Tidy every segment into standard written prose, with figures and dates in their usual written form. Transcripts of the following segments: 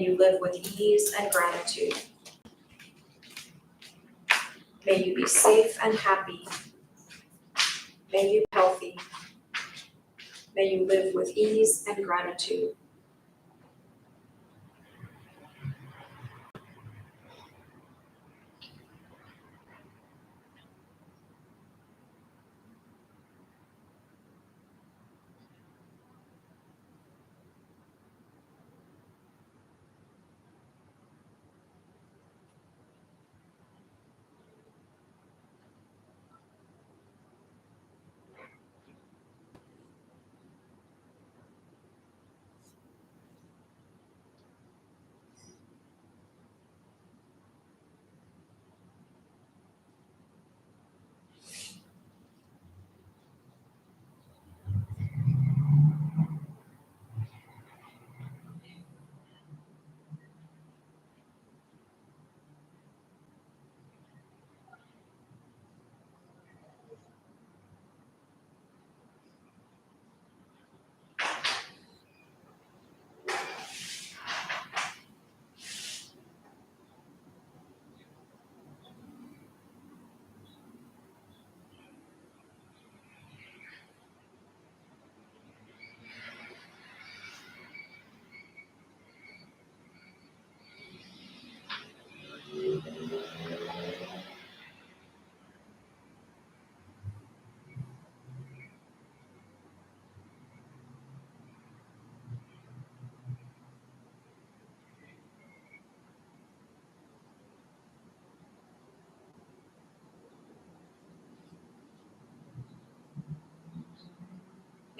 you live with ease and gratitude. May you be safe and happy. May you be healthy. May you live with ease and gratitude.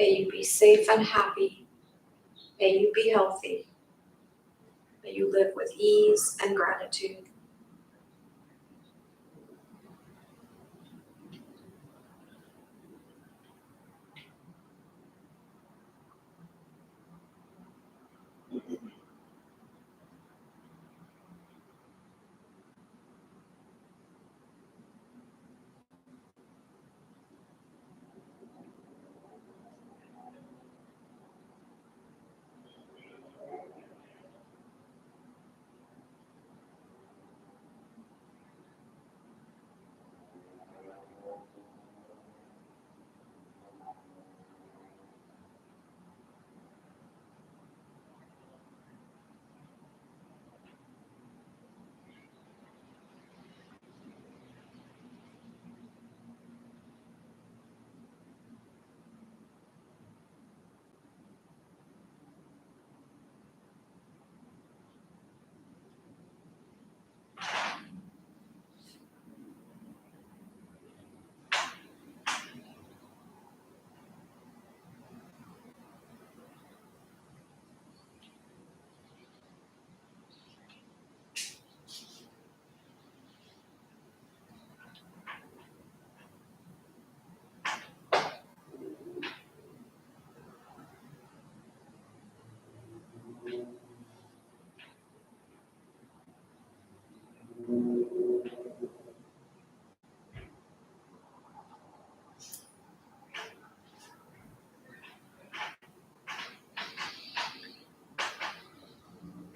May you be safe and happy. May you be healthy. May you live with ease and gratitude.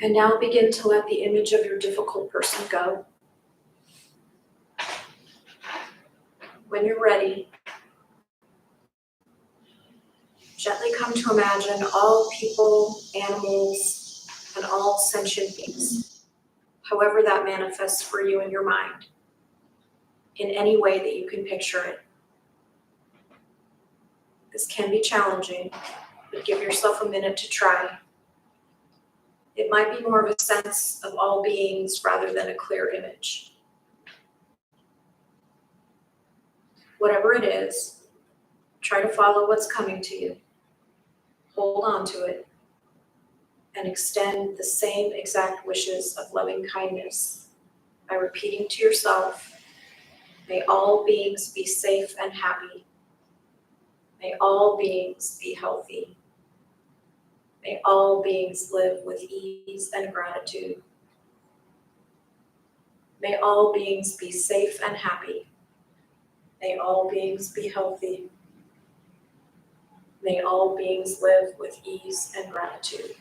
And now begin to let the image of your difficult person go. When you're ready, gently come to imagine all people, animals, and all sentient beings, however that manifests for you in your mind, in any way that you can picture it. This can be challenging, but give yourself a minute to try. It might be more of a sense of all beings rather than a clear image. Whatever it is, try to follow what's coming to you. Hold on to it and extend the same exact wishes of loving kindness by repeating to yourself, may all beings be safe and happy. May all beings be healthy. May all beings live with ease and gratitude. May all beings be safe and happy. May all beings be healthy. May all beings live with ease and gratitude.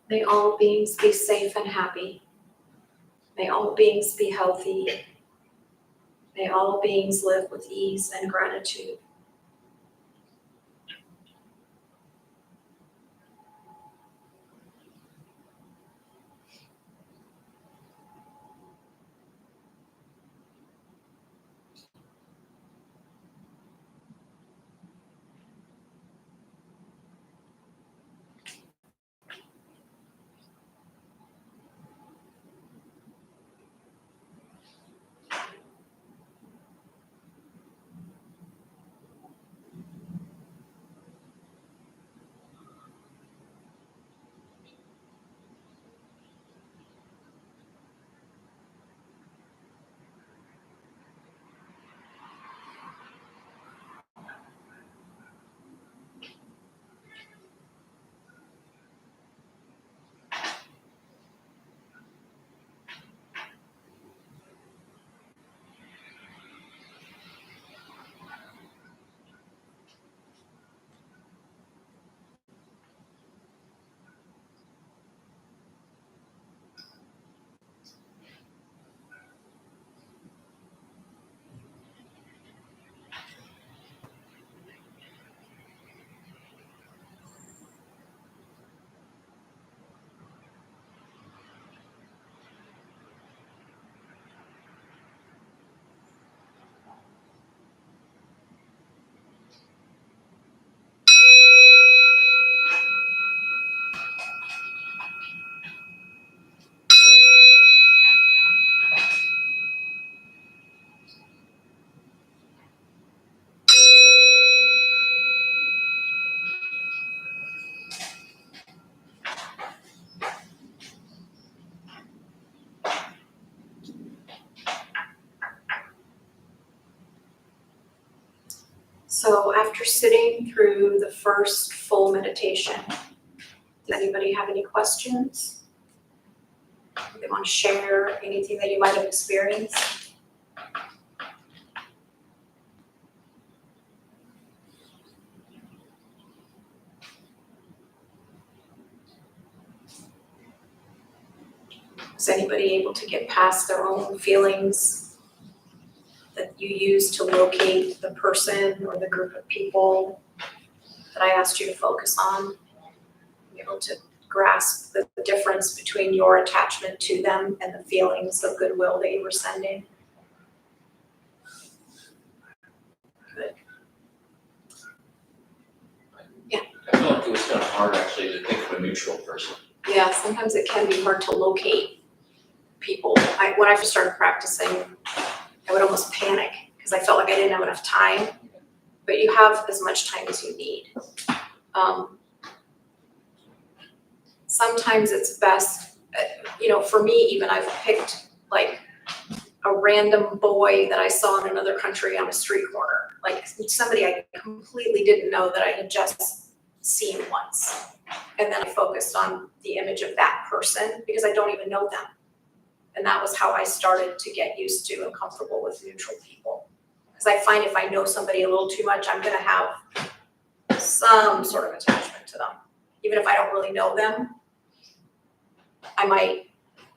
May all beings be safe and happy. May all beings be healthy. May all beings live with ease and gratitude. So after sitting through the first full meditation, does anybody have any questions? Do they want to share anything that you might have experienced? Is anybody able to get past their own feelings that you use to locate the person or the group of people that I asked you to focus on? Be able to grasp the difference between your attachment to them and the feelings of goodwill that you were sending? Good. Yeah. I feel like it was kind of hard actually to think of a neutral person. Yeah, sometimes it can be hard to locate people. When I first started practicing, I would almost panic because I felt like I didn't have enough time. But you have as much time as you need. Sometimes it's best, for me even, I've picked like a random boy that I saw in another country on a street corner, like somebody I completely didn't know that I had just seen once. And then I focused on the image of that person because I don't even know them. And that was how I started to get used to and comfortable with neutral people. Because I find if I know somebody a little too much, I'm gonna have some sort of attachment to them. Even if I don't really know them, I might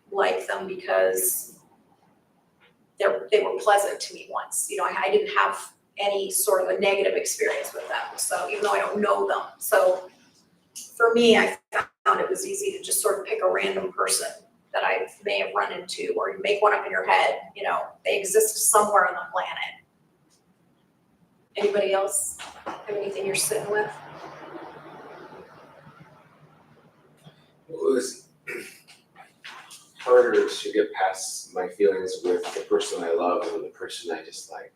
like them because they were pleasant to me once. I didn't have any sort of a negative experience with them. So even though I don't know them. So for me, I found it was easy to just sort of pick a random person that I may have run into, or you make one up in your head, they exist somewhere on the planet. Anybody else have anything you're sitting with? It was harder to get past my feelings with the person I love and the person I dislike.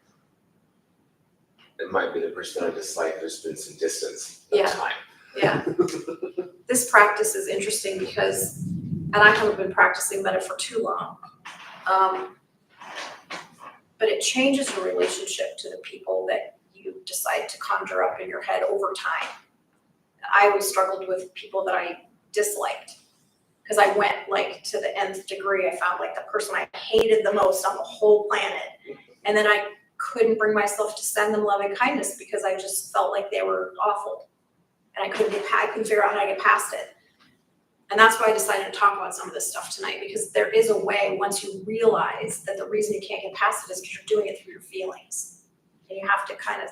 It might be the person I dislike, there's been some distance of time. Yeah. This practice is interesting because, and I haven't been practicing Metta for too long, but it changes your relationship to the people that you decide to conjure up in your head over time. I always struggled with people that I disliked because I went to the nth degree. I found the person I hated the most on the whole planet. And then I couldn't bring myself to send them loving kindness because I just felt like they were awful. And I couldn't figure out how to get past it. And that's why I decided to talk about some of this stuff tonight, because there is a way, once you realize that the reason you can't get past it is because you're doing it through your feelings. And you have to kind of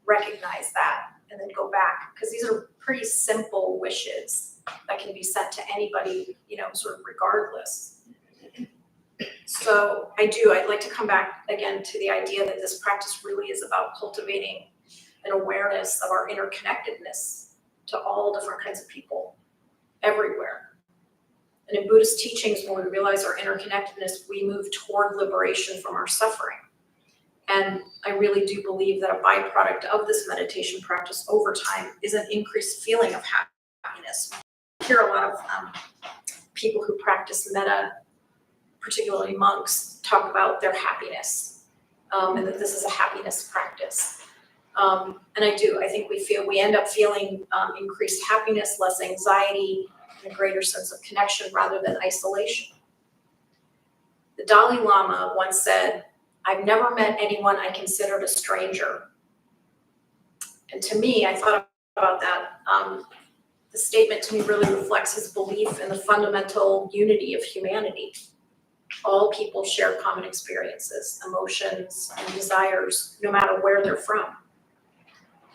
recognize that and then go back, because these are pretty simple wishes that can be sent to anybody, sort of regardless. So I'd like to come back again to the idea that this practice really is about cultivating an awareness of our interconnectedness to all different kinds of people everywhere. And in Buddhist teachings, when we realize our interconnectedness, we move toward liberation from our suffering. And I really do believe that a byproduct of this meditation practice over time is an increased feeling of happiness. I hear a lot of people who practice Metta, particularly monks, talk about their happiness, and that this is a happiness practice. And I think we end up feeling increased happiness, less anxiety, and a greater sense of connection rather than isolation. The Dalai Lama once said, "I've never met anyone I considered a stranger." And to me, I thought about that. The statement to me really reflects his belief in the fundamental unity of humanity. All people share common experiences, emotions, and desires, no matter where they're from.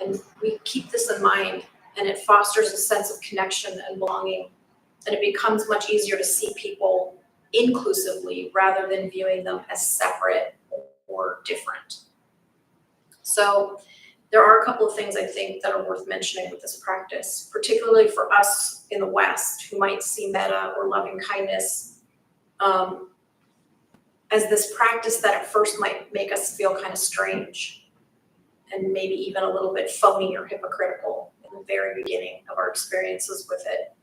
And we keep this in mind, and it fosters a sense of connection and belonging, and it becomes much easier to see people inclusively rather than viewing them as separate or different. So there are a couple of things I think that are worth mentioning with this practice, particularly for us in the West who might see Metta or loving kindness as this practice that at first might make us feel kind of strange and maybe even a little bit phony or hypocritical in the very beginning of our experiences with it.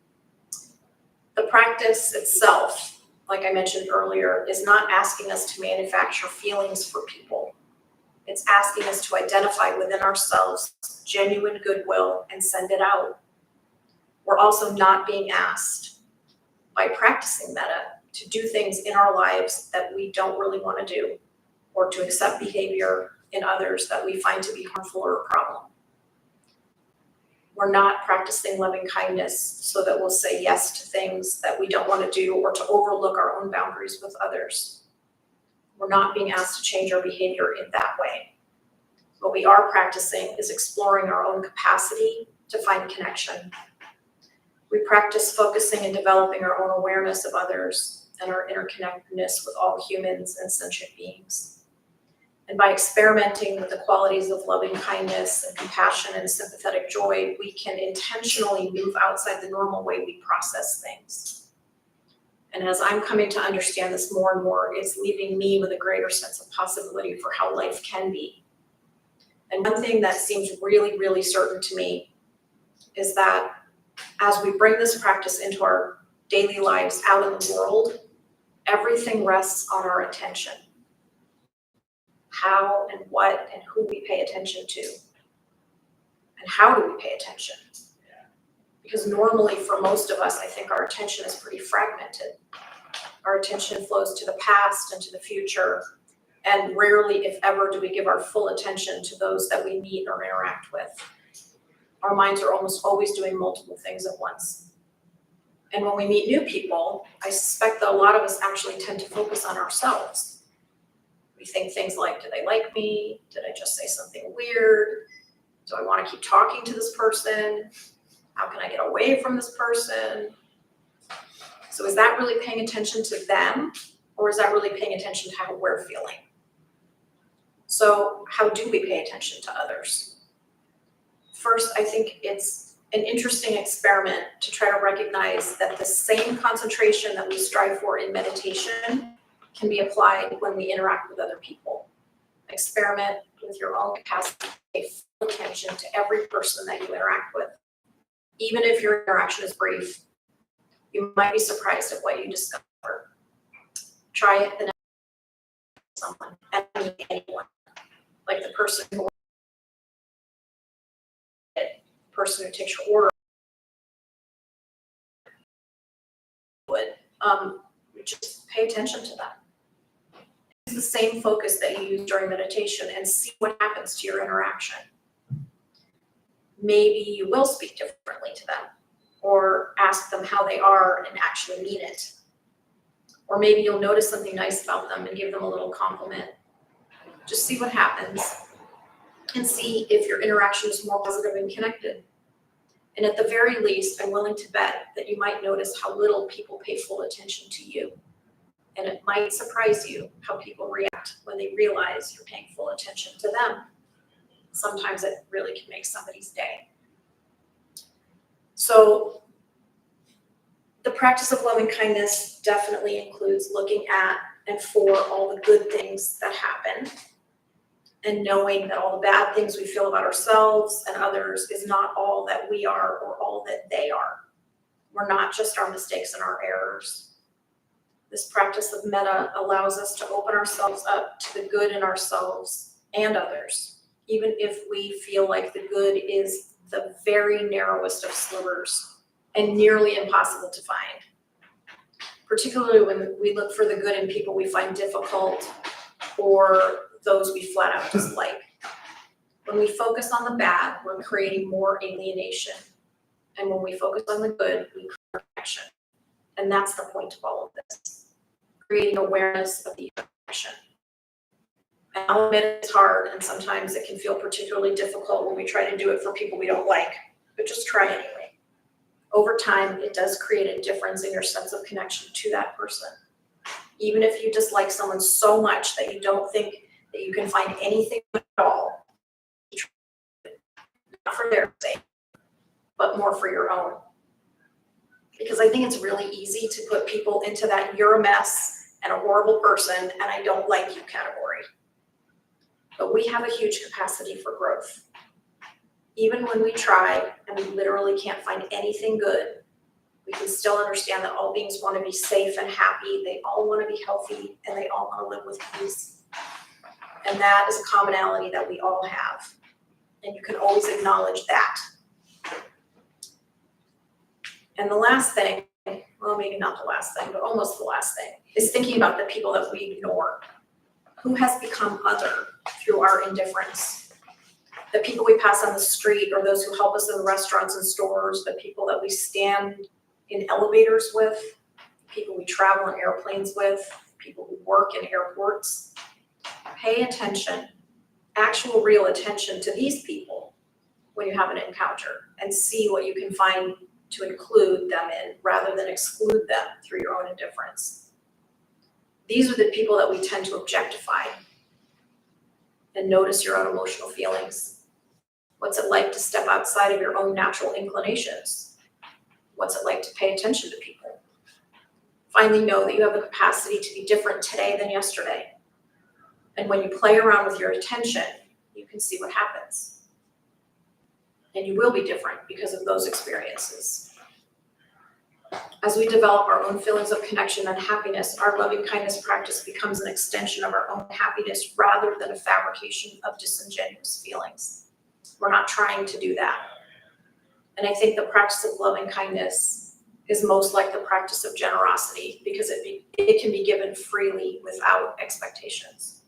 The practice itself, like I mentioned earlier, is not asking us to manufacture feelings for people. It's asking us to identify within ourselves genuine goodwill and send it out. We're also not being asked by practicing Metta to do things in our lives that we don't really want to do, or to accept behavior in others that we find to be harmful or a problem. We're not practicing loving kindness so that we'll say yes to things that we don't want to do or to overlook our own boundaries with others. We're not being asked to change our behavior in that way. What we are practicing is exploring our own capacity to find connection. We practice focusing and developing our own awareness of others and our interconnectedness with all humans and sentient beings. And by experimenting with the qualities of loving kindness and compassion and sympathetic joy, we can intentionally move outside the normal way we process things. And as I'm coming to understand this more and more, it's leaving me with a greater sense of possibility for how life can be. And one thing that seems really, really certain to me is that as we bring this practice into our daily lives out in the world, everything rests on our attention. How and what and who we pay attention to. And how do we pay attention? Because normally for most of us, I think our attention is pretty fragmented. Our attention flows to the past and to the future, and rarely, if ever, do we give our full attention to those that we meet or interact with. Our minds are almost always doing multiple things at once. And when we meet new people, I suspect that a lot of us actually tend to focus on ourselves. We think things like, do they like me? Did I just say something weird? Do I want to keep talking to this person? How can I get away from this person? So is that really paying attention to them, or is that really paying attention to how we're feeling? So how do we pay attention to others? First, I think it's an interesting experiment to try to recognize that the same concentration that we strive for in meditation can be applied when we interact with other people. Experiment with your own capacity to pay full attention to every person that you interact with. Even if your interaction is brief, you might be surprised at what you discover. Try it the next time someone, anyone, like the person who takes your order would. Just pay attention to them. Use the same focus that you use during meditation and see what happens to your interaction. Maybe you will speak differently to them, or ask them how they are and actually mean it. Or maybe you'll notice something nice about them and give them a little compliment. Just see what happens and see if your interaction is more positive and connected. And at the very least, I'm willing to bet that you might notice how little people pay full attention to you. And it might surprise you how people react when they realize you're paying full attention to them. Sometimes it really can make somebody's day. So the practice of loving kindness definitely includes looking at and for all the good things that happen, and knowing that all the bad things we feel about ourselves and others is not all that we are or all that they are. We're not just our mistakes and our errors. This practice of metta allows us to open ourselves up to the good in ourselves and others, even if we feel like the good is the very narrowest of slivers and nearly impossible to find. Particularly when we look for the good in people we find difficult or those we flat out dislike. When we focus on the bad, we're creating more alienation. And when we focus on the good, we create connection. And that's the point of all of this, creating awareness of the connection. And I'll admit it's hard, and sometimes it can feel particularly difficult when we try to do it for people we don't like, but just try anyway. Over time, it does create a difference in your sense of connection to that person. Even if you dislike someone so much that you don't think that you can find anything at all, not for their sake, but more for your own. Because I think it's really easy to put people into that you're a mess and a horrible person and I don't like you category. But we have a huge capacity for growth. Even when we try and we literally can't find anything good, we can still understand that all beings want to be safe and happy, they all want to be healthy, and they all want to live with peace. And that is a commonality that we all have. And you can always acknowledge that. And the last thing, well, maybe not the last thing, but almost the last thing, is thinking about the people that we ignore. Who has become other through our indifference? The people we pass on the street, or those who help us in restaurants and stores, the people that we stand in elevators with, people we travel in airplanes with, people who work in airports. Pay attention, actual real attention to these people when you have an encounter, and see what you can find to include them in rather than exclude them through your own indifference. These are the people that we tend to objectify. And notice your own emotional feelings. What's it like to step outside of your own natural inclinations? What's it like to pay attention to people? Finally, know that you have the capacity to be different today than yesterday. And when you play around with your attention, you can see what happens. And you will be different because of those experiences. As we develop our own feelings of connection and happiness, our loving kindness practice becomes an extension of our own happiness rather than a fabrication of disingenuous feelings. We're not trying to do that. And I think the practice of loving kindness is most like the practice of generosity because it can be given freely without expectations.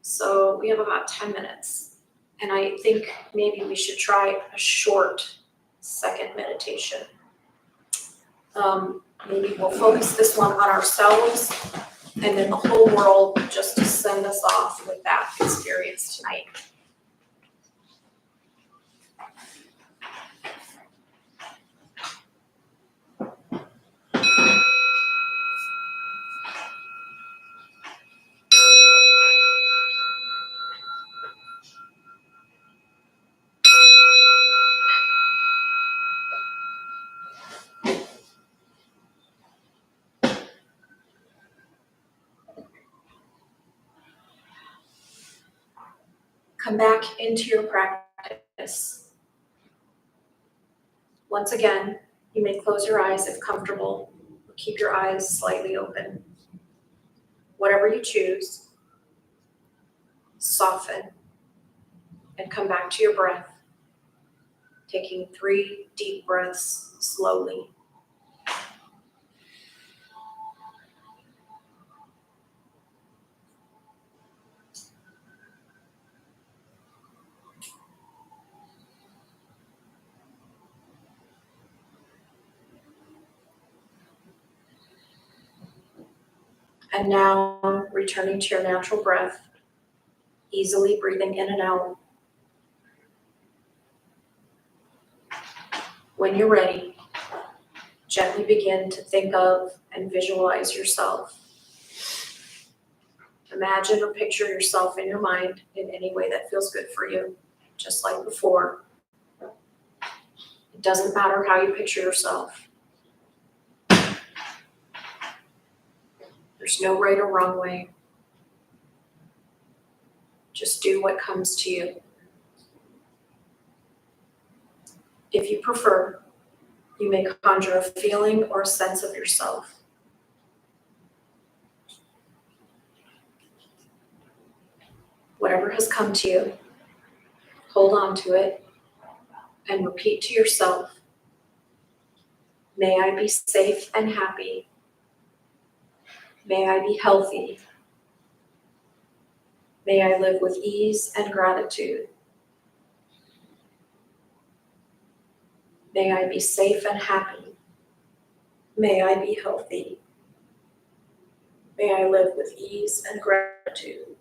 So we have about 10 minutes, and I think maybe we should try a short second meditation. Maybe we'll focus this one on ourselves and then the whole world, just to send us off with that experience tonight. Come back into your practice. Once again, you may close your eyes if comfortable, or keep your eyes slightly open. Whatever you choose, soften and come back to your breath, taking 3 deep breaths slowly. And now, returning to your natural breath, easily breathing in and out. When you're ready, gently begin to think of and visualize yourself. Imagine or picture yourself in your mind in any way that feels good for you, just like before. It doesn't matter how you picture yourself. There's no right or wrong way. Just do what comes to you. If you prefer, you may conjure a feeling or a sense of yourself. Whatever has come to you, hold on to it and repeat to yourself, may I be safe and happy. May I be healthy. May I live with ease and gratitude. May I be safe and happy. May I be healthy. May I live with ease and gratitude.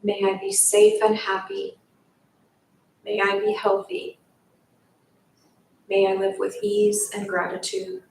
May I be safe and happy. May I be healthy. May I live with ease and gratitude.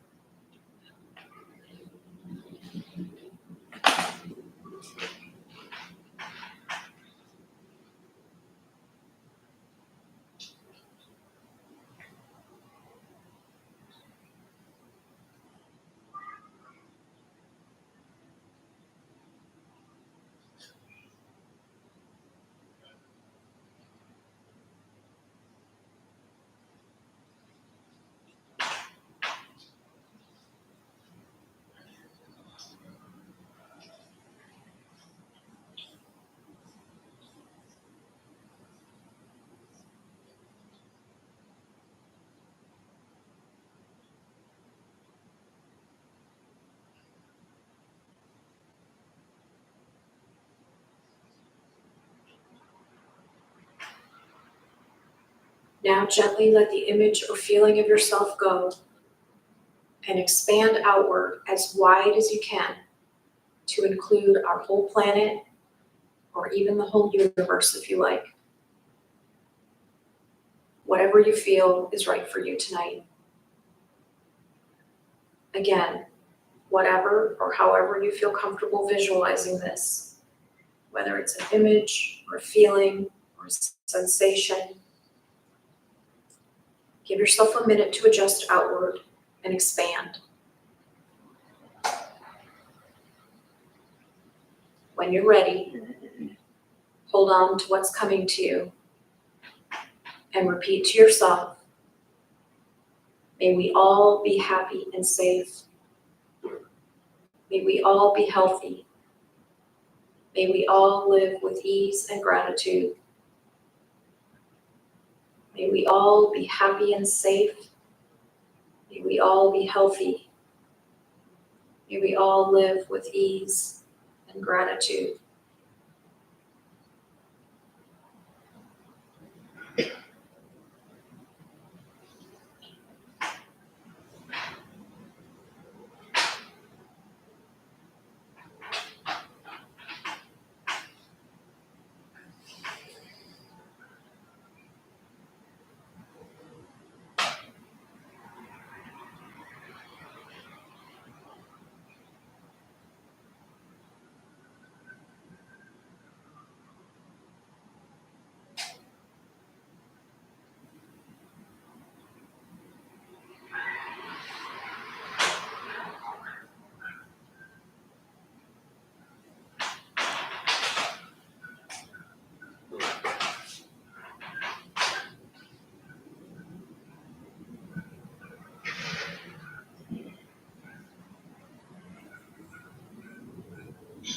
Now gently let the image or feeling of yourself go and expand outward as wide as you can to include our whole planet or even the whole universe if you like. Whatever you feel is right for you tonight. Again, whatever or however you feel comfortable visualizing this, whether it's an image or a feeling or a sensation. Give yourself a minute to adjust outward and expand. When you're ready, hold on to what's coming to you and repeat to yourself, may we all be happy and safe. May we all be healthy. May we all live with ease and gratitude. May we all be happy and safe. May we all be healthy. May we all live with ease and gratitude.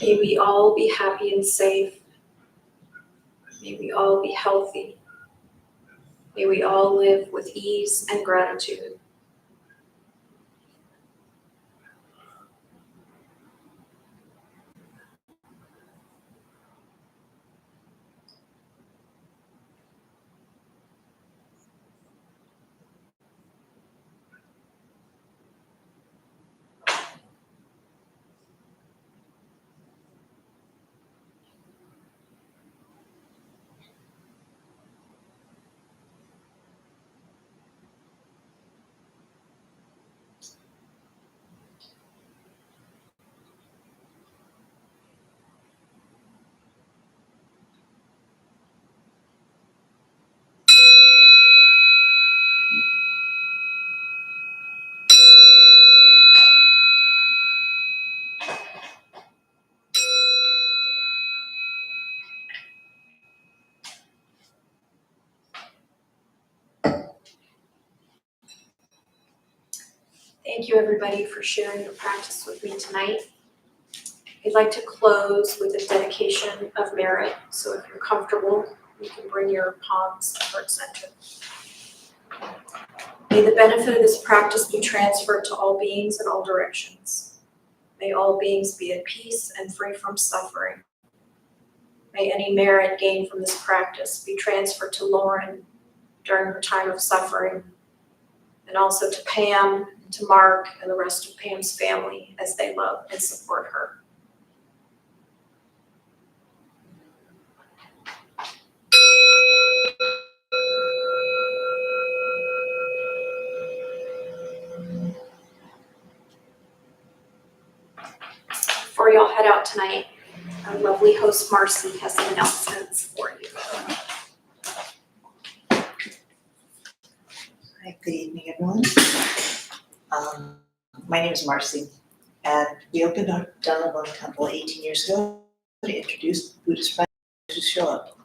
May we all be happy and safe. May we all be healthy. May we all live with ease and gratitude. Thank you, everybody, for sharing your practice with me tonight. I'd like to close with a dedication of merit. So if you're comfortable, you can bring your palms to heart center. May the benefit of this practice be transferred to all beings in all directions. May all beings be at peace and free from suffering. May any merit gained from this practice be transferred to Lauren during her time of suffering, and also to Pam, to Mark, and the rest of Pam's family as they love and support her. Before y'all head out tonight, our lovely host Marcy has some announcements for you. Hi, good evening, everyone. My name is Marcy, and we opened our Dharma Bum Temple 18 years ago to introduce Buddhist practices to show up.